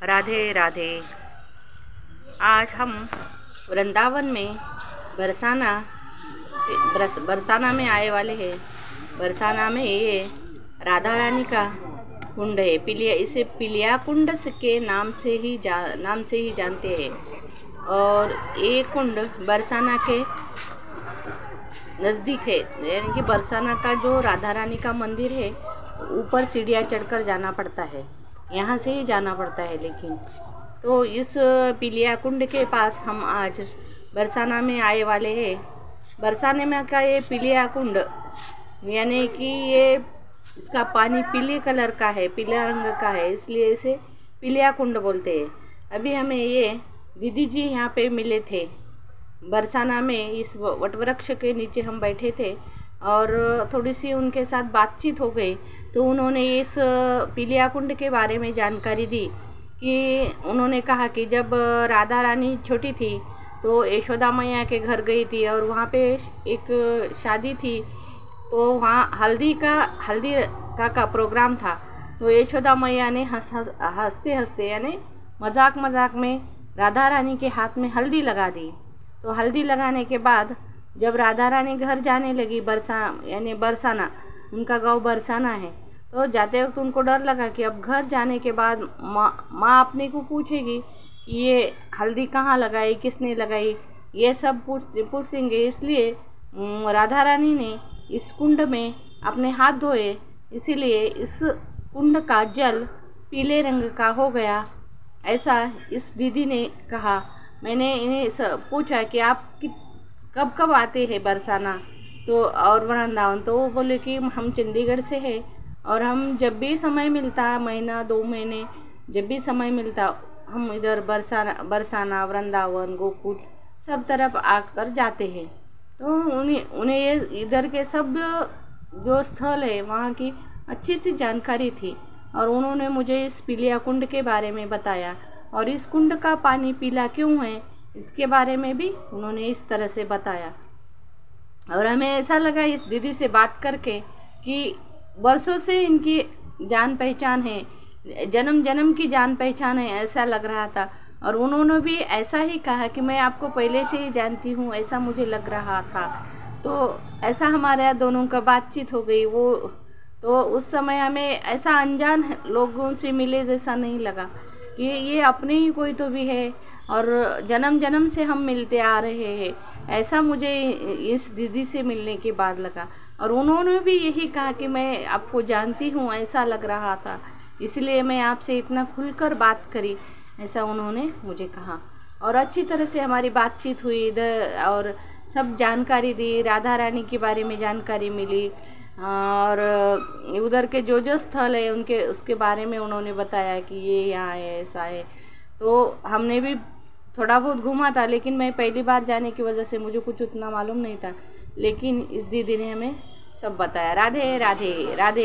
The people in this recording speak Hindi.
राधे राधे। आज हम वृंदावन में बरसाना में आए वाले हैं। बरसाना में ये राधा रानी का कुंड है। इसे पिलिया कुंड के नाम से ही जानते हैं। और ये कुंड बरसाना के नज़दीक है, यानी कि बरसाना का जो राधा रानी का मंदिर है, ऊपर सीढ़ियाँ चढ़कर जाना पड़ता है, यहाँ से ही जाना पड़ता है। लेकिन तो इस पिलिया कुंड के पास हम आज बरसाना में आए वाले हैं। बरसाने में का ये पिलिया कुंड, यानी कि इसका पानी पीले कलर का है, पीला रंग का है, इसलिए इसे पिलिया कुंड बोलते हैं। अभी हमें ये दीदी जी यहाँ पे मिले थे बरसाना में। इस वटवृक्ष के नीचे हम बैठे थे और थोड़ी सी उनके साथ बातचीत हो गई, तो उन्होंने इस पिलिया कुंड के बारे में जानकारी दी कि उन्होंने कहा कि जब राधा रानी छोटी थी तो यशोदा मैया के घर गई थी और वहाँ पे एक शादी थी, तो वहाँ हल्दी का प्रोग्राम था। तो यशोदा मैया ने हंसते हंसते यानी मजाक में राधा रानी के हाथ में हल्दी लगा दी। तो हल्दी लगाने के बाद जब राधा रानी घर जाने लगी, बरसाना, उनका गांव बरसाना है, तो जाते वक्त उनको डर लगा कि अब घर जाने के बाद माँ अपने को पूछेगी कि ये हल्दी कहाँ लगाई, किसने लगाई, ये सब पूछेंगे। इसलिए राधा रानी ने इस कुंड में अपने हाथ धोए, इसीलिए इस कुंड का जल पीले रंग का हो गया, ऐसा इस दीदी ने कहा। मैंने इन्हें पूछा कि आप कब आते हैं बरसाना तो और वृंदावन, तो वो बोले कि हम चंडीगढ़ से हैं और हम जब भी समय मिलता, महीना 2 महीने जब भी समय मिलता, हम इधर बरसाना, वृंदावन, गोकुल सब तरफ आकर जाते हैं। तो उन्हें ये इधर के सब जो स्थल है वहाँ की अच्छी सी जानकारी थी और उन्होंने मुझे इस पिलिया कुंड के बारे में बताया और इस कुंड का पानी पीला क्यों है इसके बारे में भी उन्होंने इस तरह से बताया। और हमें ऐसा लगा इस दीदी से बात करके कि वर्षों से इनकी जान पहचान है, जन्म की जान पहचान है, ऐसा लग रहा था। और उन्होंने भी ऐसा ही कहा कि मैं आपको पहले से ही जानती हूँ, ऐसा मुझे लग रहा था। तो ऐसा हमारे दोनों का बातचीत हो गई। तो उस समय हमें ऐसा अनजान लोगों से मिले जैसा नहीं लगा कि ये अपने ही कोई तो भी है और जन्म से हम मिलते आ रहे हैं, ऐसा मुझे इस दीदी से मिलने के बाद लगा। और उन्होंने भी यही कहा कि मैं आपको जानती हूँ, ऐसा लग रहा था, इसलिए मैं आपसे इतना खुलकर बात करी, ऐसा उन्होंने मुझे कहा। और अच्छी तरह से हमारी बातचीत हुई इधर और सब जानकारी दी, राधा रानी के बारे में जानकारी मिली और उधर के जो स्थल है उसके बारे में उन्होंने बताया कि ये यहाँ है, ऐसा है। तो हमने भी थोड़ा बहुत घूमा था, लेकिन मैं पहली बार जाने की वजह से मुझे कुछ उतना मालूम नहीं था, लेकिन इस दीदी ने हमें सब बताया। राधे राधे राधे।